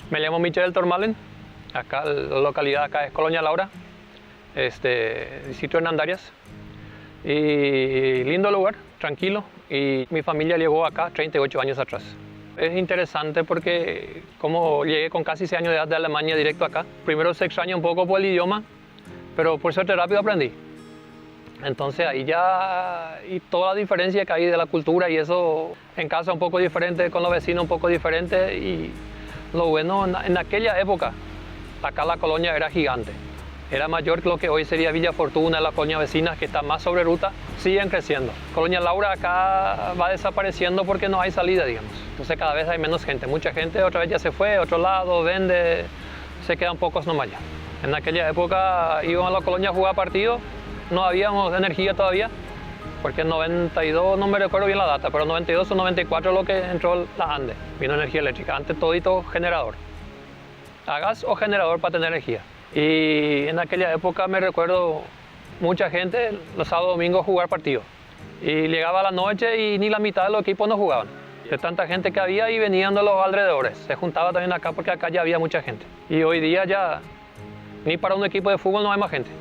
Me llamo Michel Tormalen, acá la localidad acá es Colonia Laura, distrito Hernandarias. Y lindo lugar, tranquilo, y mi familia llegó acá 38 años atrás. Es interesante porque como llegué con casi 6 años de edad de Alemania directo acá, primero se extraña un poco por el idioma, pero por suerte rápido aprendí. Entonces ahí ya, y toda la diferencia que hay de la cultura y eso, en casa un poco diferente, con los vecinos un poco diferente, y lo bueno, en aquella época, acá la colonia era gigante. Era mayor que lo que hoy sería Villa Fortuna, las colonias vecinas que están más sobre ruta, siguen creciendo. Colonia Laura acá va desapareciendo porque no hay salida, digamos. Entonces cada vez hay menos gente. Mucha gente otra vez ya se fue a otro lado, vende, se quedan pocos nomás ya. En aquella época íbamos a la colonia a jugar partidos, no habíamos energía todavía, porque en 92, no me recuerdo bien la data, pero en 92 o 94 lo que entró la ANDE, vino energía eléctrica, antes todito generador. A gas o generador para tener energía. Y en aquella época me recuerdo mucha gente los sábados y domingos jugar partidos. Y llegaba la noche y ni la mitad de los equipos no jugaban. De tanta gente que había y venían de los alrededores. Se juntaba también acá porque acá ya había mucha gente. Y hoy día ya ni para un equipo de fútbol no hay más gente.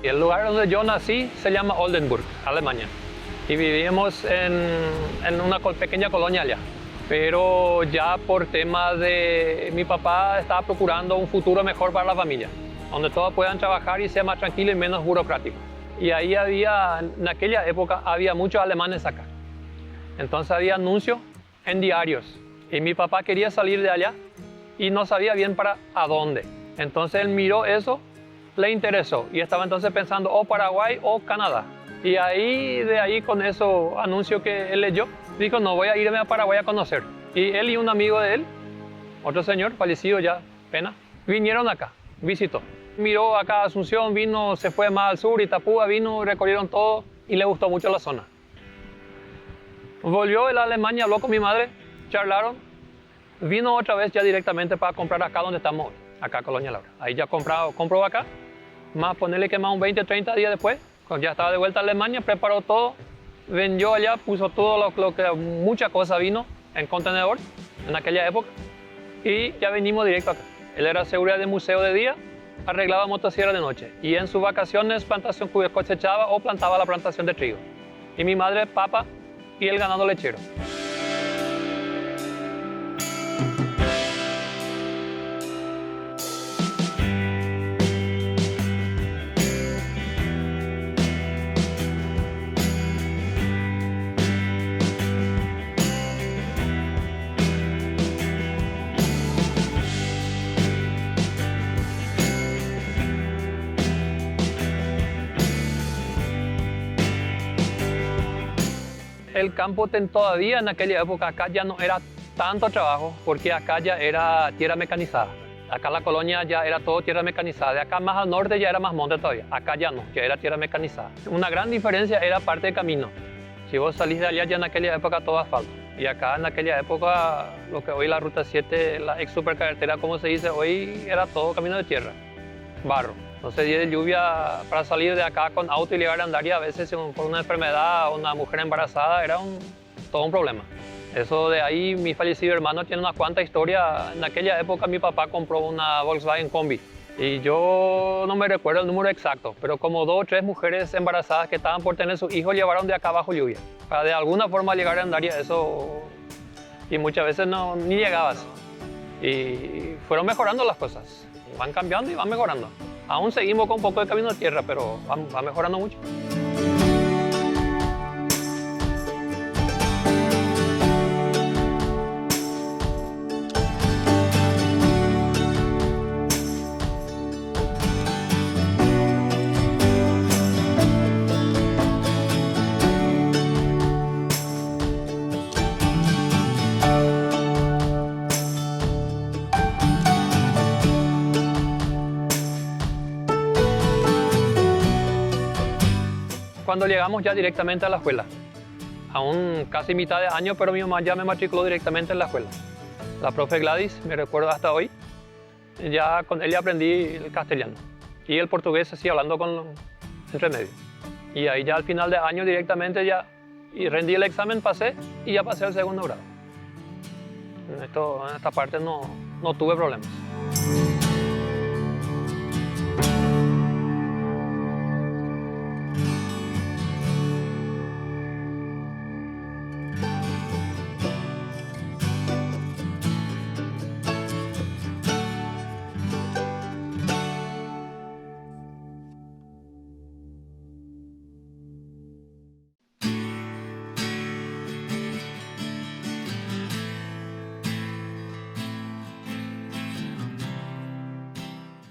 El lugar donde yo nací se llama Oldenburg, Alemania. Y vivíamos en una pequeña colonia allá. Pero ya por temas de mi papá estaba procurando un futuro mejor para la familia, donde todos puedan trabajar y sea más tranquilo y menos burocrático. Y ahí había, en aquella época, había muchos alemanes acá. Entonces había anuncios en diarios. Y mi papá quería salir de allá y no sabía bien para a dónde. Entonces él miró eso, le interesó y estaba entonces pensando o Paraguay o Canadá. Y de ahí con esos anuncios que él leyó, dijo, no, voy a irme a Paraguay a conocer. Y él y un amigo de él, otro señor fallecido ya, pena, vinieron acá, visitó. Miró acá Asunción, vino, se fue más al sur, Itapúa, vino, recorrieron todo y le gustó mucho la zona. Volvió de la Alemania, habló con mi madre, charlaron, vino otra vez ya directamente para comprar acá donde estamos hoy, acá Colonia Laura. Ahí ya compró acá, más ponerle que más un 20, 30 días después, cuando ya estaba de vuelta a Alemania, preparó todo, vendió allá, puso todo lo que, mucha cosa vino en contenedor en aquella época y ya venimos directo acá. Él era seguridad de museo de día, arreglaba motosierra de noche y en sus vacaciones plantación cosechaba o plantaba la plantación de trigo. Y mi madre papa y el ganado lechero. El campo todavía en aquella época acá ya no era tanto trabajo porque acá ya era tierra mecanizada. Acá la colonia ya era todo tierra mecanizada. De acá más al norte ya era más monte todavía. Acá ya no, ya era tierra mecanizada. Una gran diferencia era parte de camino. Si vos salís de allá ya en aquella época todo asfalto. Y acá en aquella época, lo que hoy la Ruta 7, la ex supercarretera como se dice hoy, era todo camino de tierra, barro. Entonces, días de lluvia para salir de acá con auto y llegar a Andaria, a veces por una enfermedad o una mujer embarazada, era todo un problema. Eso de ahí, mi fallecido hermano tiene una cuanta historia. En aquella época mi papá compró una Volkswagen Combi y yo no me recuerdo el número exacto, pero como 2 o 3 mujeres embarazadas que estaban por tener sus hijos llevaron de acá bajo lluvia. Para de alguna forma llegar a Andaria, eso, y muchas veces ni llegabas. Y fueron mejorando las cosas, van cambiando y van mejorando. Aún seguimos con un poco de camino de tierra, pero va mejorando mucho. cuando llegamos ya directamente a la escuela. Aún casi mitad de año, pero mi mamá ya me matriculó directamente en la escuela. La profe Gladys, me recuerdo hasta hoy, ya con ella aprendí el castellano. Y el portugués así hablando entre medio. Y ahí ya al final de año directamente ya y rendí el examen, pasé y ya pasé al segundo grado. En esta parte no tuve problemas.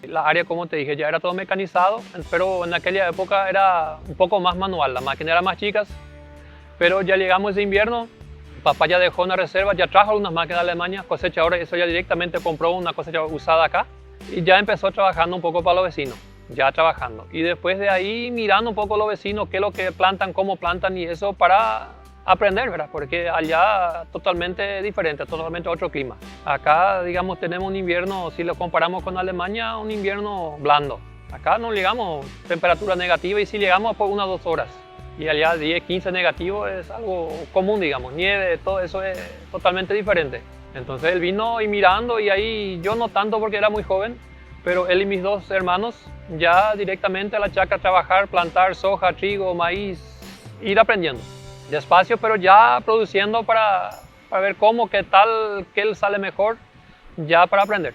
La área, como te dije, ya era todo mecanizado, pero en aquella época era un poco más manual, las máquinas eran más chicas, pero ya llegamos ese invierno, papá ya dejó una reserva, ya trajo unas máquinas de Alemania, cosechadora, eso ya directamente compró una cosecha usada acá y ya empezó trabajando un poco para los vecinos, ya trabajando. Y después de ahí mirando un poco los vecinos, qué es lo que plantan, cómo plantan y eso para aprender, ¿verdad? Porque allá totalmente diferente, totalmente otro clima. Acá, digamos, tenemos un invierno, si lo comparamos con Alemania, un invierno blando. Acá no llegamos temperatura negativa y si llegamos por 1 o 2 horas. Y allá 10, 15 negativos es algo común, digamos, nieve, todo eso es totalmente diferente. Entonces él vino y mirando y ahí yo no tanto porque era muy joven, pero él y mis 2 hermanos ya directamente a la chacra a trabajar, plantar soja, trigo, maíz, ir aprendiendo. Despacio, pero ya produciendo para ver cómo, qué tal, qué le sale mejor, ya para aprender.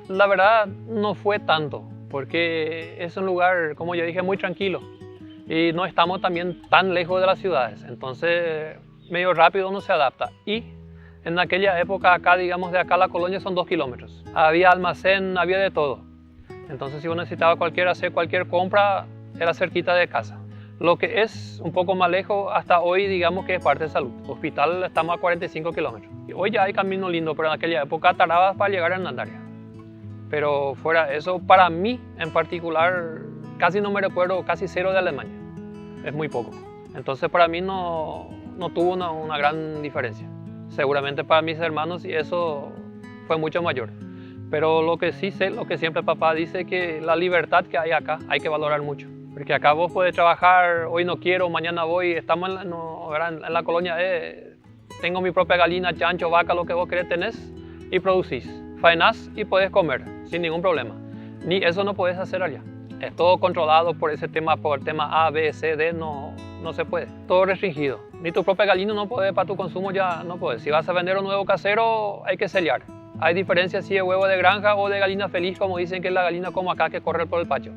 La verdad no fue tanto, porque es un lugar, como ya dije, muy tranquilo y no estamos también tan lejos de las ciudades, entonces medio rápido uno se adapta. Y en aquella época acá, digamos, de acá a la colonia son 2 kilómetros. Había almacén, había de todo. Entonces si uno necesitaba hacer cualquier compra, era cerquita de casa. Lo que es un poco más lejos, hasta hoy digamos que es parte de salud. Hospital estamos a 45 kilómetros. Hoy ya hay camino lindo, pero en aquella época tardabas para llegar a Hernandaria. Pero fuera de eso, para mí en particular, casi no me recuerdo, casi 0 de Alemania. Es muy poco. Entonces para mí no tuvo una gran diferencia. Seguramente para mis hermanos y eso fue mucho mayor. Pero lo que sí sé, lo que siempre papá dice, que la libertad que hay acá hay que valorar mucho. Porque acá vos podés trabajar, hoy no quiero, mañana voy, estamos en la colonia, tengo mi propia gallina, chancho, vaca, lo que vos querés tenés y producís. Faenás y podés comer sin ningún problema. Ni eso no podés hacer allá. Es todo controlado por ese tema, por el tema A, B, C, D, no se puede. Todo restringido. Ni tu propia gallina no podés, para tu consumo ya no podés. Si vas a vender un huevo casero, hay que sellar. Hay diferencia si es huevo de granja o de gallina feliz, como dicen que es la gallina como acá que corre por el patio.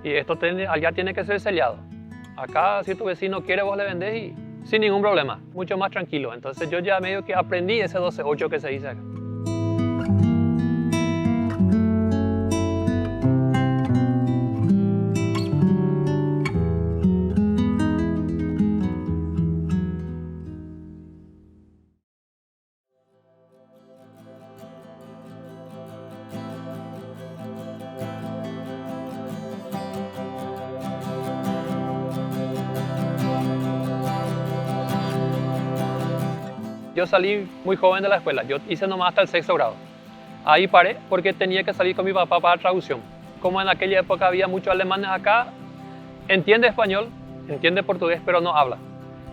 Y esto allá tiene que ser sellado. Acá si tu vecino quiere vos le vendés y sin ningún problema, mucho más tranquilo. Entonces yo ya medio que aprendí ese 12-8 que se dice acá. Yo salí muy joven de la escuela, yo hice nomás hasta el 6º grado. Ahí paré porque tenía que salir con mi papá para traducción. Como en aquella época había muchos alemanes acá, entiende español, entiende portugués, pero no habla.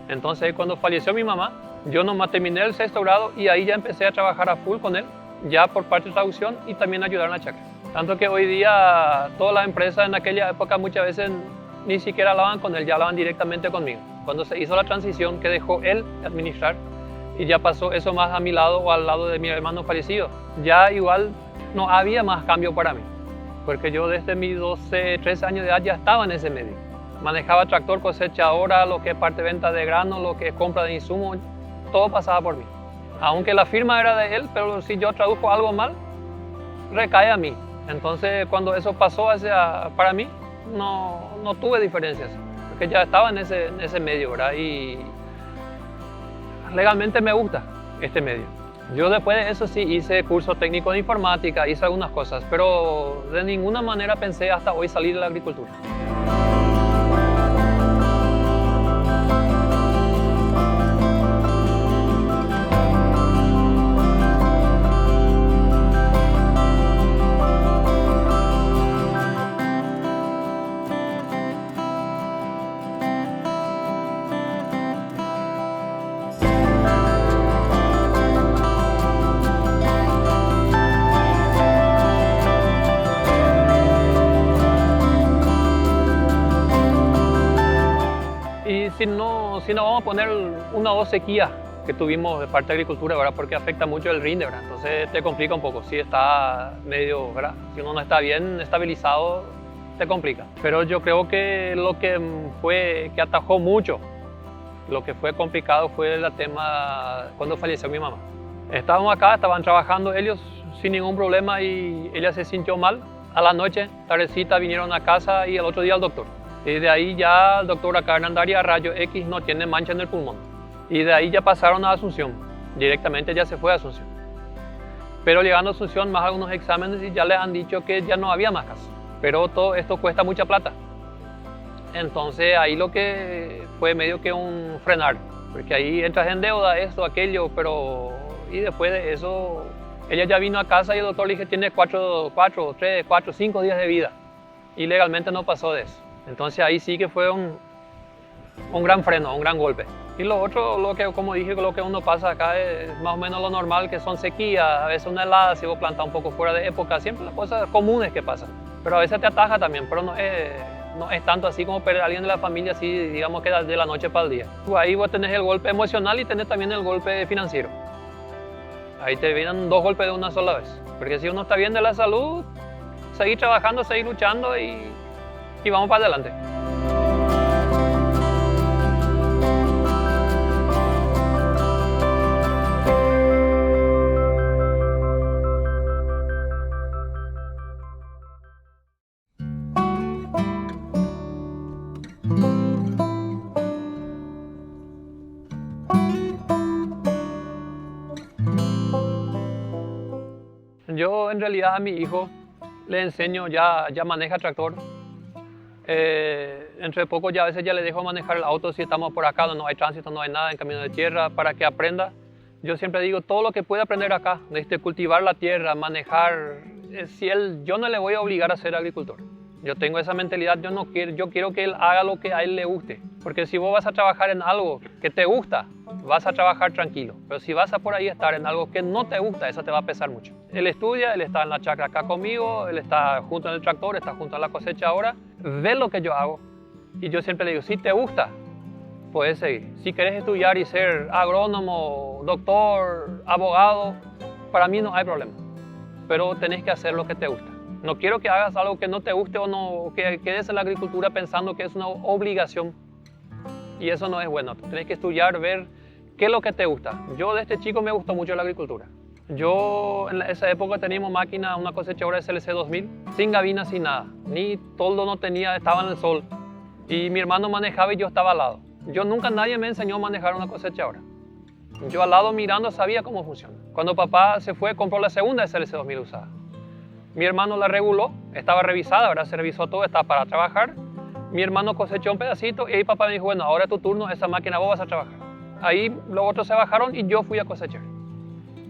Entonces cuando falleció mi mamá, yo nomás terminé el 6º grado y ahí ya empecé a trabajar a full con él, ya por parte de traducción y también ayudar en la chacra. Tanto que hoy día todas las empresas en aquella época muchas veces ni siquiera hablaban con él, ya hablaban directamente conmigo. Cuando se hizo la transición que dejó él administrar, y ya pasó eso más a mi lado o al lado de mi hermano fallecido, ya igual no había más cambio para mí, porque yo desde mis 12, 13 años de edad ya estaba en ese medio. Manejaba tractor, cosechadora, lo que es parte de venta de grano, lo que es compra de insumos, todo pasaba por mí. Aunque la firma era de él, pero si yo traduzco algo mal, recae a mí. Entonces cuando eso pasó para mí, no tuve diferencias, porque ya estaba en ese medio, ¿verdad? Y legalmente me gusta este medio. Yo después de eso sí hice curso técnico de informática, hice algunas cosas, pero de ninguna manera pensé hasta hoy salir de la agricultura. Y si no vamos a poner una o dos sequías que tuvimos de parte de agricultura, ¿verdad? Porque afecta mucho el rinde, ¿verdad? Entonces te complica un poco. Si está medio, ¿verdad? Si uno no está bien estabilizado, te complica. Pero yo creo que lo que atajó mucho, lo que fue complicado fue el tema cuando falleció mi mamá. Estábamos acá, estaban trabajando ellos sin ningún problema y ella se sintió mal. A la noche, tardecita, vinieron a casa y el otro día al doctor. Y de ahí ya el doctor acá en Andaria, rayo X, no tiene mancha en el pulmón. Y de ahí ya pasaron a Asunción. Directamente ya se fue a Asunción. Pero llegando a Asunción, más algunos exámenes y ya le han dicho que ya no había más caso. Pero todo esto cuesta mucha plata. Entonces ahí lo que fue medio que un frenar. Porque ahí entras en deuda, esto, aquello, pero... Y después de eso, ella ya vino a casa y el doctor le dije, tiene 4, 5 días de vida. Y legalmente no pasó de eso. Entonces ahí sí que fue un gran freno, un gran golpe. Y lo otro, como dije, lo que uno pasa acá es más o menos lo normal, que son sequías, a veces una helada, si vos plantás un poco fuera de época, siempre las cosas comunes que pasan. Pero a veces te ataja también, pero no es tanto así como perder a alguien de la familia, así digamos que de la noche para el día. Ahí vos tenés el golpe emocional y tenés también el golpe financiero. Ahí te vienen dos golpes de una sola vez. Porque si uno está bien de la salud, seguir trabajando, seguir luchando y vamos para adelante. Yo en realidad a mi hijo le enseño, ya maneja tractor. Entre poco ya a veces ya le dejo manejar el auto si estamos por acá, no hay tránsito, no hay nada en camino de tierra, para que aprenda. Yo siempre digo, todo lo que puede aprender acá, desde cultivar la tierra, manejar, yo no le voy a obligar a ser agricultor. Yo tengo esa mentalidad, yo quiero que él haga lo que a él le guste. Porque si vos vas a trabajar en algo que te gusta, vas a trabajar tranquilo. Pero si vas a por ahí estar en algo que no te gusta, eso te va a pesar mucho. Él estudia, él está en la chacra acá conmigo, él está junto en el tractor, está junto a la cosecha ahora, ve lo que yo hago. Y yo siempre le digo, si te gusta, puedes seguir. Si querés estudiar y ser agrónomo, doctor, abogado, para mí no hay problema. Pero tenés que hacer lo que te gusta. No quiero que hagas algo que no te guste o que quedes en la agricultura pensando que es una obligación. Y eso no es bueno. Tienes que estudiar, ver qué es lo que te gusta. Yo desde chico me gustó mucho la agricultura. Yo en esa época teníamos máquina, una cosechadora SLC 2000, sin gavina, sin nada. Ni toldo no tenía, estaba en el sol. Y mi hermano manejaba y yo estaba al lado. Nadie me enseñó a manejar una cosechadora. Yo al lado mirando sabía cómo funciona. Cuando papá se fue, compró la segunda SLC 2000 usada. Mi hermano la reguló, estaba revisada, ¿verdad? Se revisó todo, estaba para trabajar. Mi hermano cosechó un pedacito y ahí papá me dijo, bueno, ahora es tu turno, esa máquina vos vas a trabajar. Ahí los otros se bajaron y yo fui a cosechar.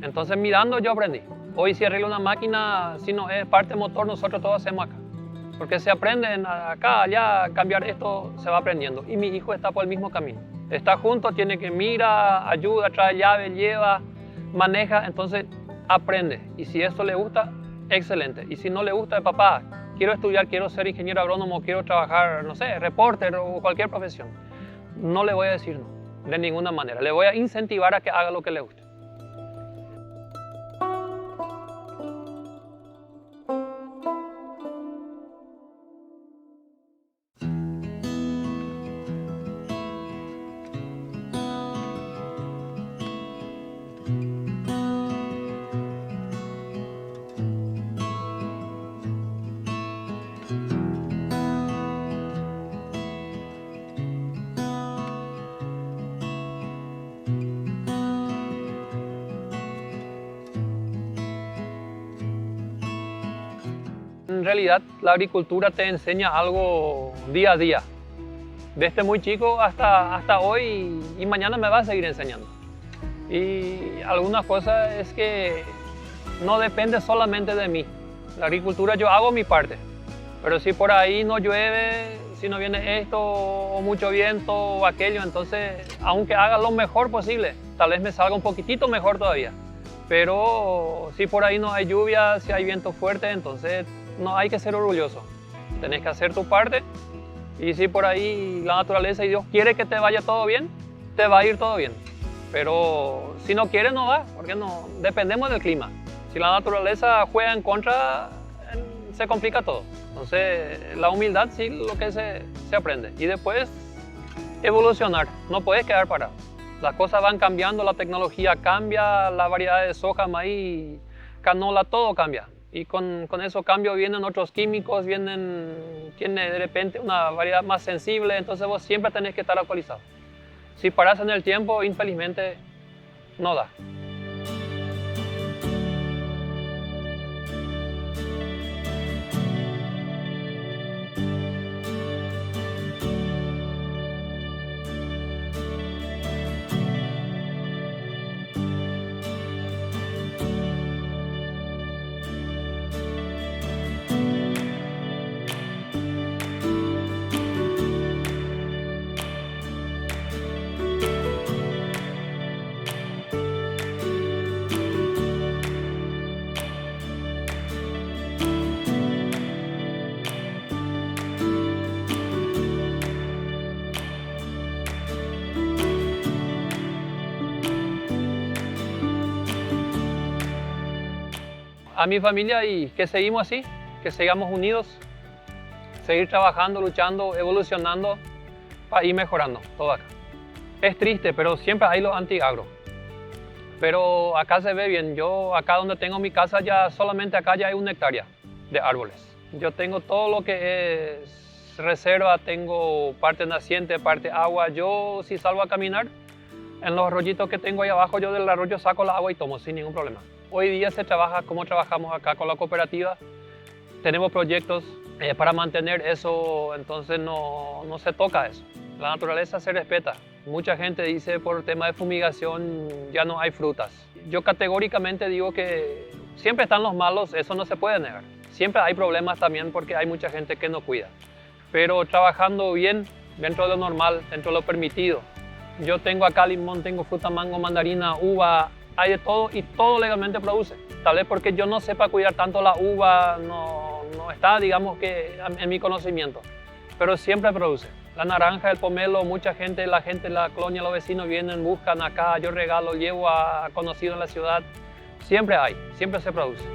Entonces mirando yo aprendí. Hoy si arreglo una máquina, si no es parte motor, nosotros todos hacemos acá. Porque se aprenden acá, allá, cambiar esto se va aprendiendo. Y mi hijo está por el mismo camino. Está junto, tiene que mira, ayuda, trae llave, lleva, maneja, entonces aprende. Y si esto le gusta, excelente. Y si no le gusta, papá, quiero estudiar, quiero ser ingeniero agrónomo, quiero trabajar, no sé, reporter o cualquier profesión. No le voy a decir no, de ninguna manera. Le voy a incentivar a que haga lo que le guste. en realidad la agricultura te enseña algo día a día. Desde muy chico hasta hoy y mañana me va a seguir enseñando. Y algunas cosas es que no depende solamente de mí. La agricultura yo hago mi parte, pero si por ahí no llueve, si no viene esto o mucho viento o aquello, entonces aunque haga lo mejor posible, tal vez me salga un poquitito mejor todavía. Pero si por ahí no hay lluvia, si hay viento fuerte, entonces no hay que ser orgulloso. Tenés que hacer tu parte y si por ahí la naturaleza y Dios quiere que te vaya todo bien, te va a ir todo bien. Pero si no quiere, no va, porque no dependemos del clima. Si la naturaleza juega en contra, se complica todo. Entonces, la humildad sí lo que se aprende. Y después, evolucionar. No puedes quedar parado. Las cosas van cambiando, la tecnología cambia, la variedad de soja, maíz, canola, todo cambia. Y con esos cambios vienen otros químicos, tiene de repente una variedad más sensible, entonces vos siempre tenés que estar actualizado. Si paras en el tiempo, infelizmente, no da. A mi familia y que seguimos así, que sigamos unidos, seguir trabajando, luchando, evolucionando para ir mejorando todo acá. Es triste, pero siempre hay los anti-agro. Pero acá se ve bien. Yo acá donde tengo mi casa, ya solamente acá ya hay 1 hectárea de árboles. Yo tengo todo lo que es reserva, tengo parte naciente, parte agua. Yo si salgo a caminar, en los arroyitos que tengo ahí abajo, yo del arroyo saco la agua y tomo sin ningún problema. Hoy día se trabaja como trabajamos acá con la cooperativa. Tenemos proyectos para mantener eso, entonces no se toca eso. La naturaleza se respeta. Mucha gente dice por el tema de fumigación ya no hay frutas. Yo categóricamente digo que siempre están los malos, eso no se puede negar. Siempre hay problemas también porque hay mucha gente que no cuida. Pero trabajando bien, dentro de lo normal, dentro de lo permitido. Yo tengo acá limón, tengo fruta, mango, mandarina, uva, hay de todo y todo legalmente produce. Tal vez porque yo no sepa cuidar tanto la uva, no está, digamos que en mi conocimiento, pero siempre produce. La naranja, el pomelo, mucha gente, la colonia, los vecinos vienen, buscan acá, yo regalo, llevo a conocidos en la ciudad. Siempre hay, siempre se produce.